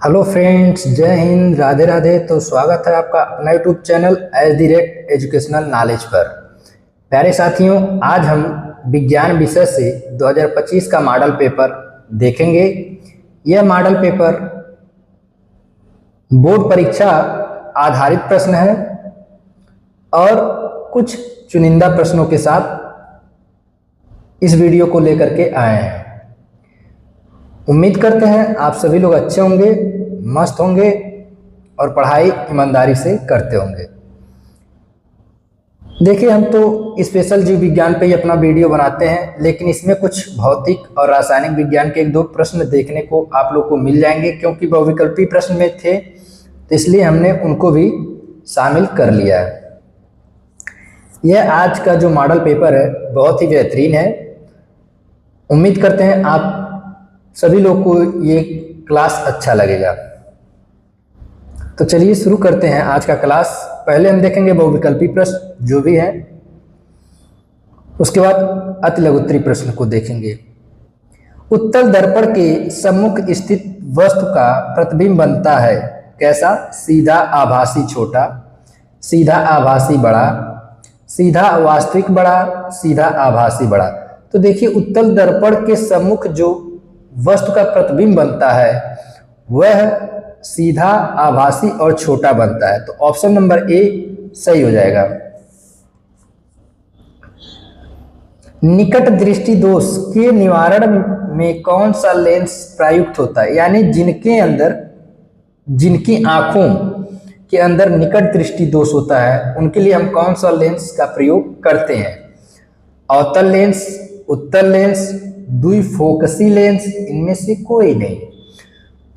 Hello friends, जय हिंद, राधे राधे। तो स्वागत है आपका अपना यूट्यूब चैनल एजुकेशनल नॉलेज पर। प्यारे साथियों, आज हम विज्ञान विषय से 2025 का मॉडल पेपर देखेंगे। यह मॉडल पेपर बोर्ड परीक्षा आधारित प्रश्न है और कुछ चुनिंदा प्रश्नों के साथ इस वीडियो को लेकर के आए हैं। उम्मीद करते हैं आप सभी लोग अच्छे होंगे, मस्त होंगे और पढ़ाई ईमानदारी से करते होंगे। देखिए, हम तो स्पेशल जीव विज्ञान पे ही अपना वीडियो बनाते हैं, लेकिन इसमें कुछ भौतिक और रासायनिक विज्ञान के एक दो प्रश्न देखने को आप लोग को मिल जाएंगे, क्योंकि बहुविकल्पी प्रश्न में थे तो इसलिए हमने उनको भी शामिल कर लिया है। यह आज का जो मॉडल पेपर है बहुत ही बेहतरीन है। उम्मीद करते हैं आप सभी लोग को ये क्लास अच्छा लगेगा। तो चलिए शुरू करते हैं आज का क्लास। पहले हम देखेंगे बहुविकल्पी प्रश्न जो भी है, उसके बाद अति लघुत्तरी प्रश्न को देखेंगे। उत्तल दर्पण के सम्मुख स्थित वस्तु का प्रतिबिंब बनता है कैसा? सीधा आभासी छोटा, सीधा आभासी बड़ा, सीधा वास्तविक बड़ा, सीधा आभासी बड़ा। तो देखिए, उत्तल दर्पण के सम्मुख जो वस्तु का प्रतिबिंब बनता है वह सीधा आभासी और छोटा बनता है। तो ऑप्शन नंबर ए सही हो जाएगा। निकट दृष्टि दोष के निवारण में कौन सा लेंस प्रयुक्त होता है? यानी जिनकी आंखों के अंदर निकट दृष्टि दोष होता है उनके लिए हम कौन सा लेंस का प्रयोग करते हैं? अवतल लेंस, उत्तल लेंस, द्विफोकसी लेंस, इनमें से कोई नहीं।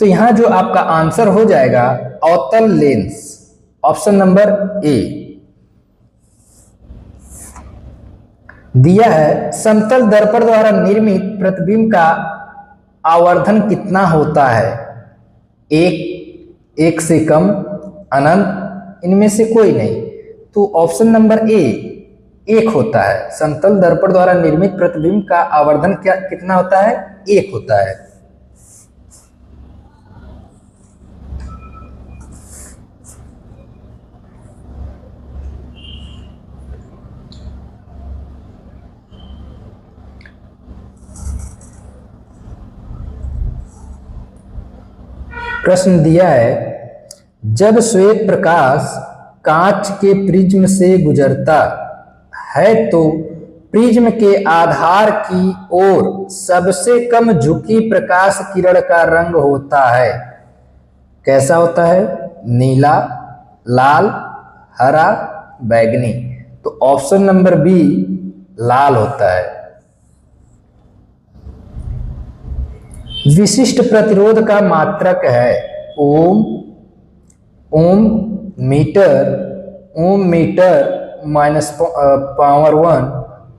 तो यहां जो आपका आंसर हो जाएगा अवतल लेंस, ऑप्शन नंबर ए। दिया है समतल दर्पण द्वारा निर्मित प्रतिबिंब का आवर्धन कितना होता है? एक से कम, अनंत, इनमें से कोई नहीं। तो ऑप्शन नंबर ए एक होता है। समतल दर्पण द्वारा निर्मित प्रतिबिंब का आवर्धन कितना होता है? एक होता है। प्रश्न दिया है, जब श्वेत प्रकाश कांच के प्रिज्म से गुजरता है तो प्रिज्म के आधार की ओर सबसे कम झुकी प्रकाश किरण का रंग होता है कैसा होता है? नीला, लाल, हरा, बैगनी। तो ऑप्शन नंबर बी लाल होता है। विशिष्ट प्रतिरोध का मात्रक है ओम, ओम मीटर माइनस पावर 1,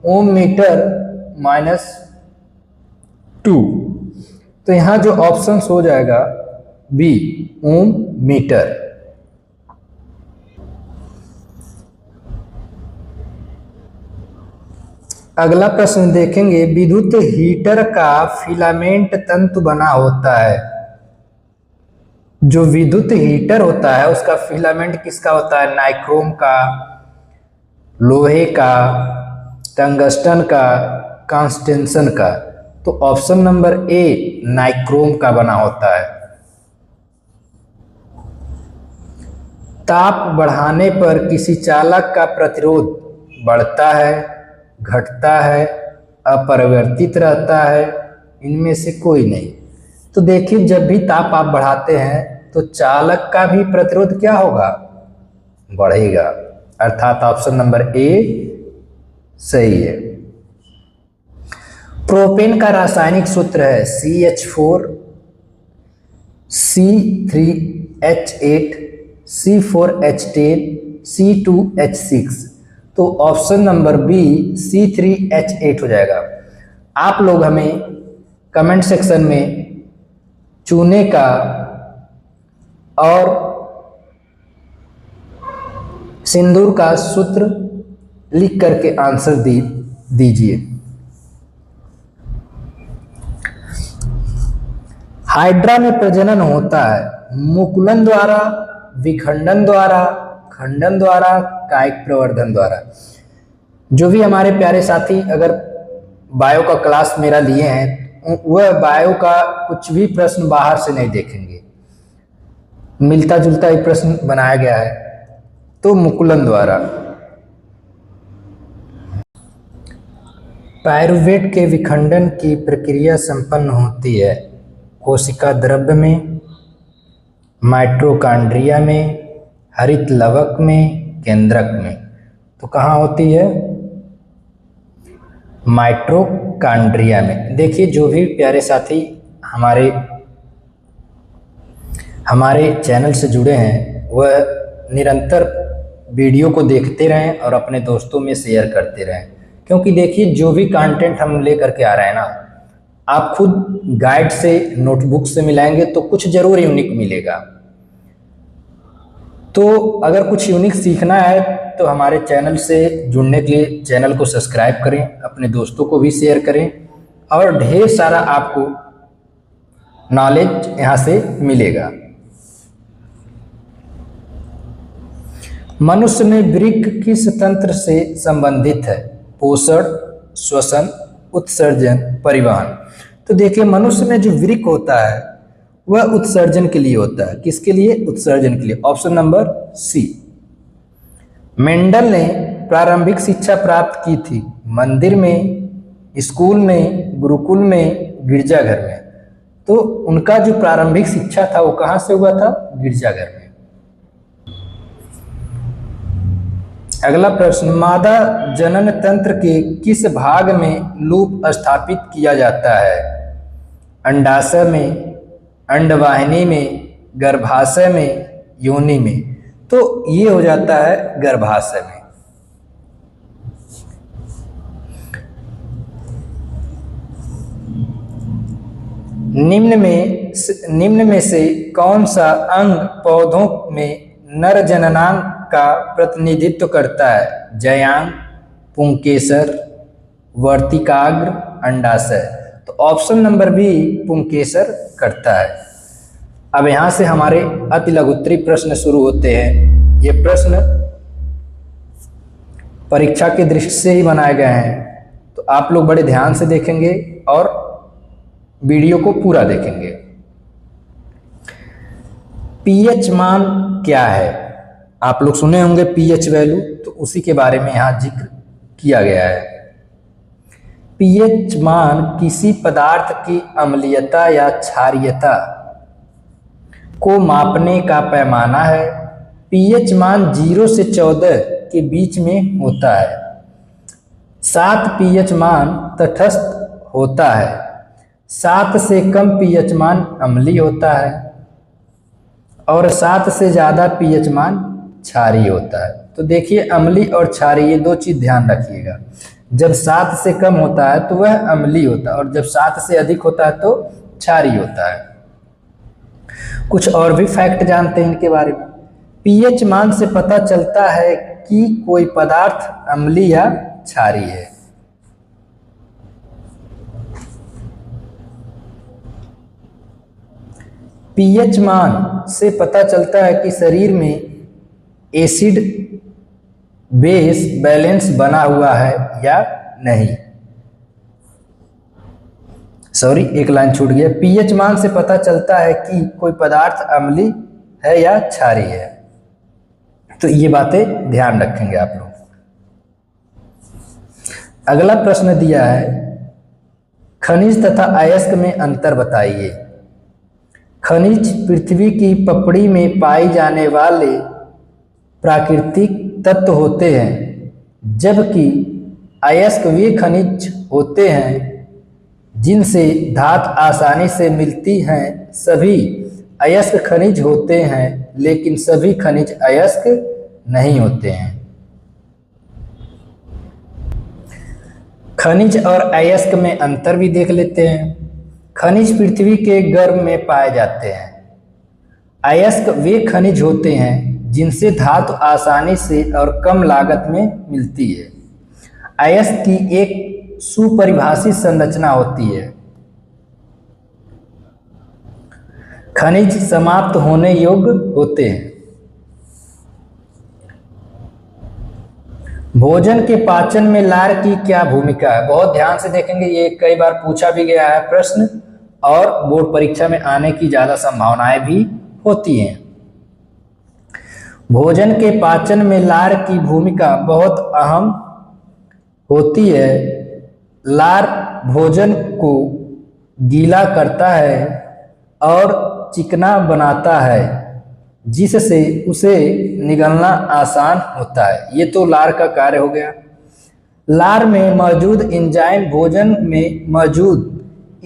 ओम मीटर माइनस 2। तो यहां जो ऑप्शन हो जाएगा बी, ओम मीटर। अगला प्रश्न देखेंगे, विद्युत हीटर का फिलामेंट तंतु बना होता है। जो विद्युत हीटर होता है उसका फिलामेंट किसका होता है? नाइक्रोम का, लोहे का, टंगस्टन का, कांस्टेंशन का। तो ऑप्शन नंबर ए नाइक्रोम का बना होता है। ताप बढ़ाने पर किसी चालक का प्रतिरोध बढ़ता है, घटता है, अपरिवर्तित रहता है, इनमें से कोई नहीं। तो देखिए, जब भी ताप आप बढ़ाते हैं तो चालक का भी प्रतिरोध क्या होगा? बढ़ेगा, अर्थात ऑप्शन नंबर ए सही है। प्रोपेन का रासायनिक सूत्र है CH4 C3H8 C4H10 C2H6। तो ऑप्शन नंबर बी C3H8 हो जाएगा। आप लोग हमें कमेंट सेक्शन में चूने का और सिंदूर का सूत्र लिख करके आंसर दीजिए। हाइड्रा में प्रजनन होता है मुकुलन द्वारा, विखंडन द्वारा, खंडन द्वारा, कायिक प्रवर्धन द्वारा। जो भी हमारे प्यारे साथी अगर बायो का क्लास मेरा लिए हैं वह बायो का कुछ भी प्रश्न बाहर से नहीं देखेंगे, मिलता जुलता एक प्रश्न बनाया गया है। तो मुकुलन द्वारा। पायरुवेट के विखंडन की प्रक्रिया संपन्न होती है कोशिका द्रव्य में, माइटोकॉन्ड्रिया में, हरित लवक में, केंद्रक में। तो कहाँ होती है? माइटोकॉन्ड्रिया में। देखिए जो भी प्यारे साथी हमारे चैनल से जुड़े हैं वह निरंतर वीडियो को देखते रहें और अपने दोस्तों में शेयर करते रहें, क्योंकि देखिए जो भी कंटेंट हम लेकर के आ रहे हैं ना, आप खुद गाइड से, नोटबुक से मिलाएंगे तो कुछ जरूर यूनिक मिलेगा। तो अगर कुछ यूनिक सीखना है तो हमारे चैनल से जुड़ने के लिए चैनल को सब्सक्राइब करें, अपने दोस्तों को भी शेयर करें और ढेर सारा आपको नॉलेज यहाँ से मिलेगा। मनुष्य में वृक्क किस तंत्र से संबंधित है? पोषण, श्वसन, उत्सर्जन, परिवहन। तो देखिए मनुष्य में जो वृक्क होता है वह उत्सर्जन के लिए होता है। किसके लिए? उत्सर्जन के लिए। Option number C. मेंडल ने प्रारंभिक शिक्षा प्राप्त की थी मंदिर में, स्कूल में, गुरुकुल में, गिरजाघर में। तो उनका जो प्रारंभिक शिक्षा था वो कहाँ से हुआ था? गिरजाघर में। अगला प्रश्न, मादा जनन तंत्र के किस भाग में लूप स्थापित किया जाता है? अंडाशय में, अंडवाहिनी में, गर्भाशय में, योनि में। तो ये हो जाता है गर्भाशय में। निम्न में से कौन सा अंग पौधों में नर जननांग का प्रतिनिधित्व करता है? जयांग, पुंकेसर, वर्तिकाग्र, अंडाशय। तो ऑप्शन नंबर बी पुंकेसर करता है। अब यहाँ से हमारे अति लघुत्तरी प्रश्न शुरू होते हैं। ये प्रश्न परीक्षा की दृष्टि से ही बनाए गए हैं, तो आप लोग बड़े ध्यान से देखेंगे और वीडियो को पूरा देखेंगे। पीएच मान क्या है? आप लोग सुने होंगे पीएच वैल्यू, तो उसी के बारे में यहाँ जिक्र किया गया है। पीएच मान किसी पदार्थ की अम्लीयता या क्षारीयता को मापने का पैमाना है। पीएच मान 0 से 14 के बीच में होता है। 7 पीएच मान तटस्थ होता है। 7 से कम पीएच मान अम्लीय होता है और 7 से ज़्यादा पीएच मान क्षारीय होता है। तो देखिए अम्लीय और क्षारीय ये दो चीज़ ध्यान रखिएगा। जब 7 से कम होता है तो वह अम्लीय होता है और जब 7 से अधिक होता है तो क्षारीय होता है। कुछ और भी फैक्ट जानते हैं इनके बारे में। पीएच मान से पता चलता है कि कोई पदार्थ अम्लीय या क्षारीय है। पीएच मान से पता चलता है कि शरीर में एसिड बेस बैलेंस बना हुआ है या नहीं। सॉरी, एक लाइन छूट गया। पीएच मान से पता चलता है कि कोई पदार्थ अम्लीय है या क्षारीय है। तो ये बातें ध्यान रखेंगे आप लोग। अगला प्रश्न दिया है, खनिज तथा अयस्क में अंतर बताइए। खनिज पृथ्वी की पपड़ी में पाई जाने वाले प्राकृतिक तत्व होते हैं, जबकि अयस्क वे खनिज होते हैं जिनसे धातु आसानी से मिलती हैं। सभी अयस्क खनिज होते हैं लेकिन सभी खनिज अयस्क नहीं होते हैं। खनिज और अयस्क में अंतर भी देख लेते हैं। खनिज पृथ्वी के गर्भ में पाए जाते हैं। अयस्क वे खनिज होते हैं जिनसे धातु आसानी से और कम लागत में मिलती है। अयस्क की एक सुपरिभाषित संरचना होती है। खनिज समाप्त होने योग्य होते हैं। भोजन के पाचन में लार की क्या भूमिका है? बहुत ध्यान से देखेंगे, ये कई बार पूछा भी गया है प्रश्न और बोर्ड परीक्षा में आने की ज्यादा संभावनाएं भी होती हैं। भोजन के पाचन में लार की भूमिका बहुत अहम होती है। लार भोजन को गीला करता है और चिकना बनाता है, जिससे उसे निगलना आसान होता है। ये तो लार का कार्य हो गया। लार में मौजूद एंजाइम भोजन में मौजूद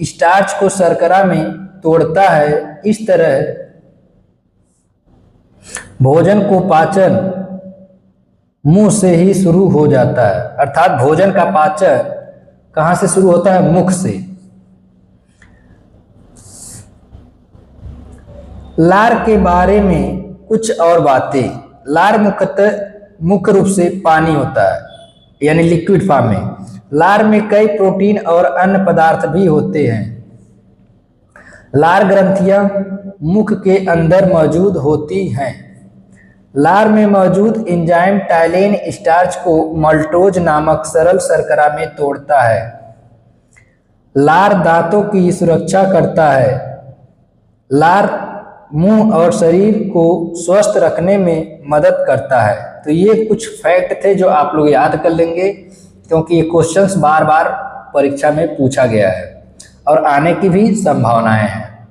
स्टार्च को शर्करा में तोड़ता है। इस तरह भोजन को पाचन मुंह से ही शुरू हो जाता है, अर्थात भोजन का पाचन कहां से शुरू होता है? मुख से। लार के बारे में कुछ और बातें। लार मुख्य रूप से पानी होता है, यानी लिक्विड फॉर्म में। लार में कई प्रोटीन और अन्य पदार्थ भी होते हैं। लार ग्रंथियां मुख के अंदर मौजूद होती हैं। लार में मौजूद एंजाइम टाइलेन स्टार्च को मल्टोज नामक सरल शर्करा में तोड़ता है। लार दांतों की सुरक्षा करता है। लार मुंह और शरीर को स्वस्थ रखने में मदद करता है। तो ये कुछ फैक्ट थे जो आप लोग याद कर लेंगे, क्योंकि ये क्वेश्चंस बार बार परीक्षा में पूछा गया है और आने की भी संभावनाएं हैं।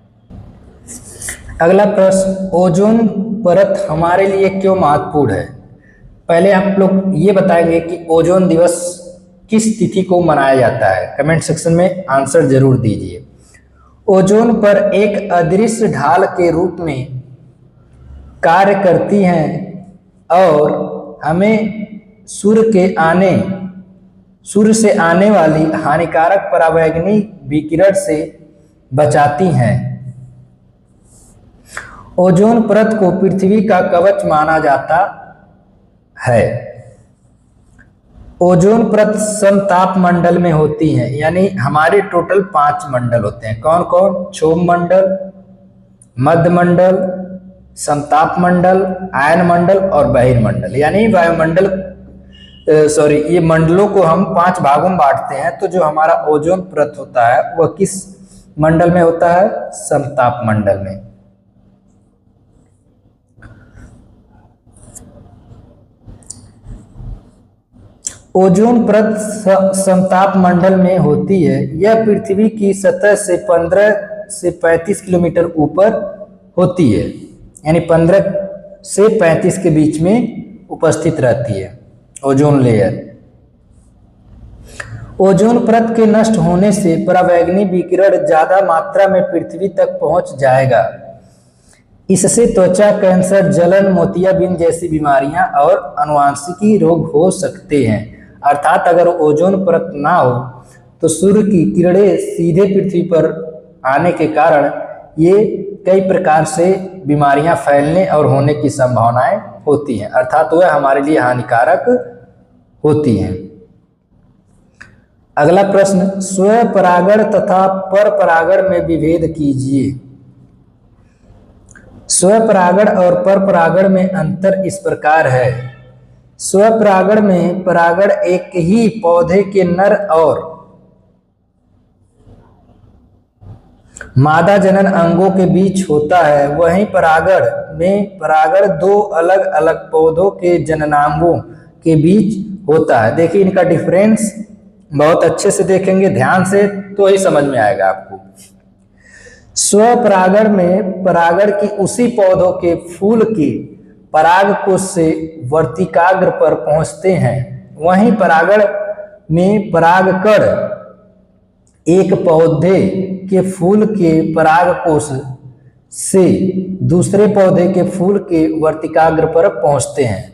अगला प्रश्न, ओजोन परत हमारे लिए क्यों महत्वपूर्ण है? पहले आप लोग ये बताएंगे कि ओजोन दिवस किस तिथि को मनाया जाता है। कमेंट सेक्शन में आंसर जरूर दीजिए। ओजोन पर एक अदृश्य ढाल के रूप में कार्य करती हैं और हमें सूर्य से आने वाली हानिकारक पराबैंगनी विकिरण से बचाती हैं। ओजोन परत को पृथ्वी का कवच माना जाता है। ओजोन परत समताप मंडल में होती है, यानी हमारे टोटल 5 मंडल होते हैं। कौन कौन? क्षोभ मंडल, मध्य मंडल, समताप मंडल, आयन मंडल और बहिर्मंडल। यानी वायुमंडल ये मंडलों को हम 5 भागों में बांटते हैं। तो जो हमारा ओजोन परत होता है वह किस मंडल में होता है? समताप मंडल में। ओजोन परत समताप मंडल में होती है। यह पृथ्वी की सतह से 15 से 35 किलोमीटर ऊपर होती है, यानी 15 से 35 के बीच में उपस्थित रहती है ओजोन लेयर। ओजोन परत के नष्ट होने से पराबैंगनी विकिरण ज्यादा मात्रा में पृथ्वी तक पहुंच जाएगा। इससे त्वचा कैंसर, जलन, मोतियाबिंद जैसी बीमारियां और आनुवंशिकी रोग हो सकते हैं। अर्थात अगर ओजोन परत ना हो तो सूर्य की किरणें सीधे पृथ्वी पर आने के कारण ये कई प्रकार से बीमारियां फैलने और होने की संभावनाएं होती हैं, अर्थात वह हमारे लिए हानिकारक होती हैं। अगला प्रश्न, स्वपरागण तथा परपरागण में विभेद कीजिए। स्वपरागण और परपरागण में अंतर इस प्रकार है। स्वपरागण में परागण एक ही पौधे के नर और मादा जनन अंगों के बीच होता है, वहीं परागण में परागण 2 अलग अलग पौधों के जननांगों के बीच होता है। देखिए इनका डिफरेंस बहुत अच्छे से देखेंगे ध्यान से तो ही समझ में आएगा आपको। स्वपरागण में परागण की उसी पौधों के फूल के पराग कोश से वर्तिकाग्र पर पहुंचते हैं, वहीं परागण में परागकण एक पौधे के फूल के पराग कोश से दूसरे पौधे के फूल के वर्तिकाग्र पर पहुंचते हैं।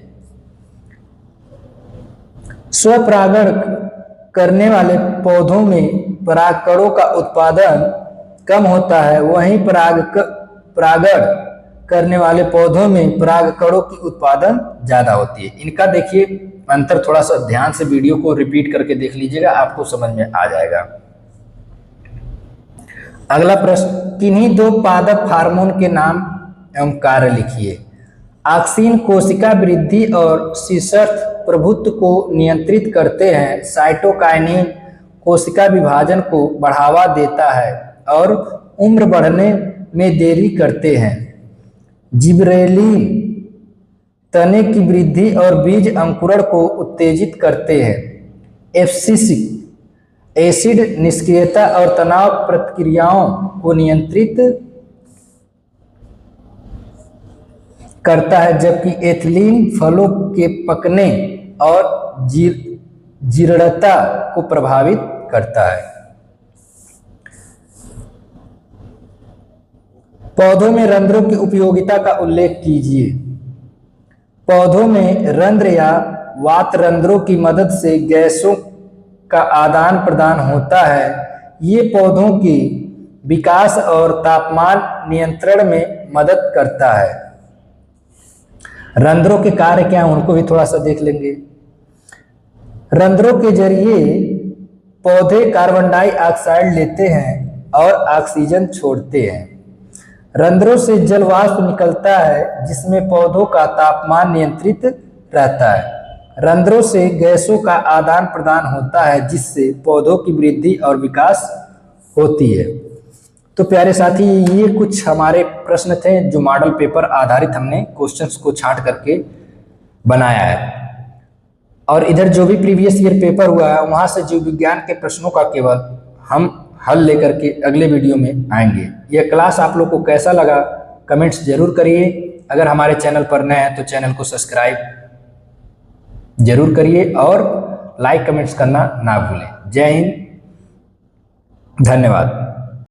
स्वपरागण करने वाले पौधों में परागकणों का उत्पादन कम होता है, वहीं परागण करने वाले पौधों में परागकणों की उत्पादन ज्यादा होती है। इनका देखिए अंतर, थोड़ा सा ध्यान से वीडियो को रिपीट करके देख लीजिएगा, आपको समझ में आ जाएगा। अगला प्रश्न, किन्हीं दो पादप हार्मोन के नाम एवं कार्य लिखिए। ऑक्सिन कोशिका वृद्धि और शीर्षस्थ प्रभुत्व को नियंत्रित करते हैं। साइटोकाइनिन कोशिका विभाजन को बढ़ावा देता है और उम्र बढ़ने में देरी करते हैं। जिबरेलिन तने की वृद्धि और बीज अंकुरण को उत्तेजित करते हैं। एब्सिसिक एसिड निष्क्रियता और तनाव प्रतिक्रियाओं को नियंत्रित करता है, जबकि एथिलीन फलों के पकने और जीर्णता को प्रभावित करता है। पौधों में रंध्रों की उपयोगिता का उल्लेख कीजिए। पौधों में रंध्र या वातरंध्रों की मदद से गैसों का आदान प्रदान होता है। ये पौधों की विकास और तापमान नियंत्रण में मदद करता है। रंध्रों के कार्य क्या हैं उनको भी थोड़ा सा देख लेंगे। रंध्रों के जरिए पौधे कार्बन डाइऑक्साइड लेते हैं और ऑक्सीजन छोड़ते हैं। रंध्रों से जल वाष्प निकलता है जिसमें पौधों का तापमान नियंत्रित रहता है। रंध्रों से गैसों का आदान प्रदान होता है जिससे पौधों की वृद्धि और विकास होती है। तो प्यारे साथी, ये कुछ हमारे प्रश्न थे जो मॉडल पेपर आधारित हमने क्वेश्चंस को छांट करके बनाया है। और इधर जो भी प्रीवियस ईयर पेपर हुआ है वहाँ से जीव विज्ञान के प्रश्नों का केवल हम हल लेकर के अगले वीडियो में आएंगे। यह क्लास आप लोग को कैसा लगा कमेंट्स जरूर करिए। अगर हमारे चैनल पर नए हैं तो चैनल को सब्सक्राइब जरूर करिए और लाइक कमेंट्स करना ना भूलें। जय हिंद, धन्यवाद।